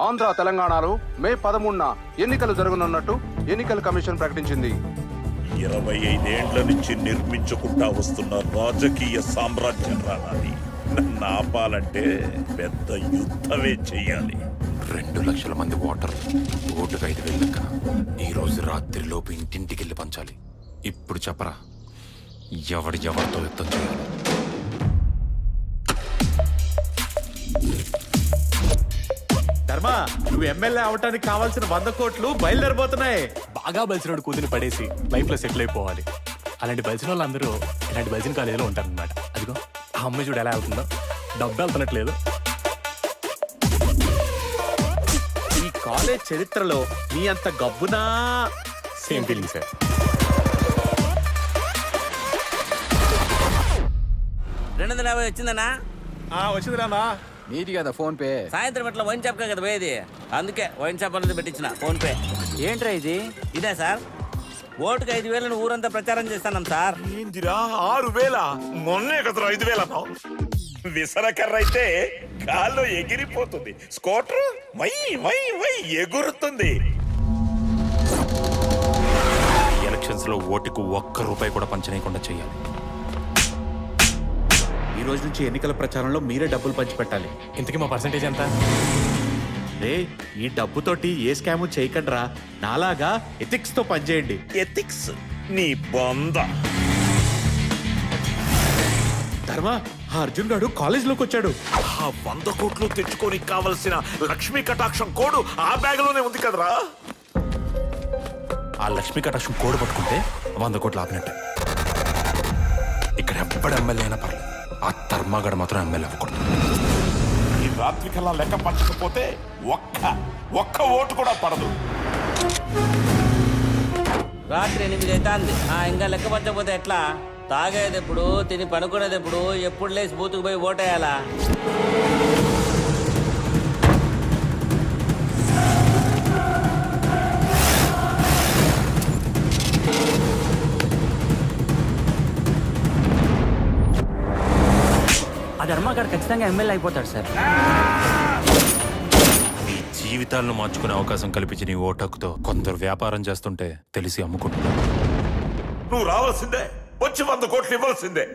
ఆంధ్ర తెలంగాణలో మే 13న ఎన్నికలు జరగనున్నట్టు ఎన్నికల కమిషన్ ప్రకటించింది. 25 ఏండ్ల నుంచి నిర్మించుకుంటా వస్తున్న రాజకీయ సామ్రాజ్యం రానాది. నన్ను ఆపాలంటే పెద్ద యుద్ధమే చెయ్యాలి. 2 లక్షల మంది ఓటర్లు, ఓటుకు 5,000 లెక్కన ఈ రోజు రాత్రి లోపు ఇంటింటికి వెళ్ళి పంచాలి. ఇప్పుడు చెప్పరా, ఎవరితో యుద్ధం చేయాలి? ధర్మ, నువ్వు ఎమ్మెల్యే అవటానికి కావాల్సిన 100 కోట్లు బయలుదేరిపోతున్నాయి. బాగా బలిసినోడు కూతుని పడేసి లైఫ్ లో సెటిల్ అయిపోవాలి. అలాంటి బలిసిన వాళ్ళందరూ ఇలాంటి బలిసిన కాలేజీలో ఉంటారనమాట. అదిగో ఆ అమ్మాయి చూడు ఎలా అవుతుందో, డబ్బు వెళ్తున్నట్లేదు. ఈ కాలేజ్ చరిత్రలో నీ అంత గబ్బునా? Same feeling sir. వచ్చిందన్నా? వచ్చింది రామా. నీది కదా ఫోన్ పే. సాయంత్రం ఇట్లా వైన్ షాప్ కదా పోయేది, అందుకే వైన్ షాప్ అనేది పెట్టించిన ఫోన్ పే. ఏంట్రా ఇది? ఇదే సార్, ఓటుకు 5,000 ఊరంతా ప్రచారం చేస్తాను సార్. ఏందిరా 6,000? మొన్నే కదరా 5,000. విసరకర్ర అయితే గాల్లో ఎగిరిపోతుంది, స్కూటర్ వై వై వై ఎగురుతుంది. ఎలక్షన్స్ లో ఓటుకు 1 రూపాయి కూడా పంచనీయకుండా చేయాలి. ఈ రోజు నుంచి ఎన్నికల ప్రచారంలో మీరే డబ్బులు పంచిపెట్టాలి. ఇంతకీ మా పర్సంటేజ్ ఎంత? రే, ఈ డబ్బుతోటి ఏ స్కాము చేయకండ్రా. నాలాగా ఎథిక్స్ తో పనిచేయండి. ఎథిక్స్ నీ బొంద. ధర్మ, ఆ అర్జున్ గాడు కాలేజ్ లోకి వచ్చాడు. ఆ 100 కోట్లు తెచ్చుకోనికి కావలసిన లక్ష్మీ కటాక్షం కోడు ఆ బ్యాగ్ లోనే ఉంది కదరా. ఆ లక్ష్మీ కటాక్షం కోడ్ పట్టుకుంటే 100 కోట్లు ఆపినట్టే. ఇక్కడ ఎప్పుడు ఎమ్మెల్యే అయినా పర్లేదు, ఆ ధర్మగడ మాత్రం ఎమ్మెల్యే అవ్వకూడదు. ఈ రాత్రి కల్లా లెక్క పంచకపోతే ఒక్క ఓటు కూడా పడదు. రాత్రి 8 అవుతుంది, ఇంకా లెక్క పంచకపోతే ఎట్లా? తాగేది ఎప్పుడు, తిని పనుకునేది ఎప్పుడు, ఎప్పుడు లేచి బూతుకు పోయి ఓటేయాలా? ఆ ధర్మగారు ఖచ్చితంగా ఎమ్మెల్యే అయిపోతాడు సార్. మీ జీవితాలను మార్చుకునే అవకాశం కల్పించిన ఈ ఓటకుతో కొందరు వ్యాపారం చేస్తుంటే తెలిసి అమ్ముకుంటున్నారు. నువ్వు రావాల్సిందే, వచ్చి 100 కోట్లు ఇవ్వాల్సిందే.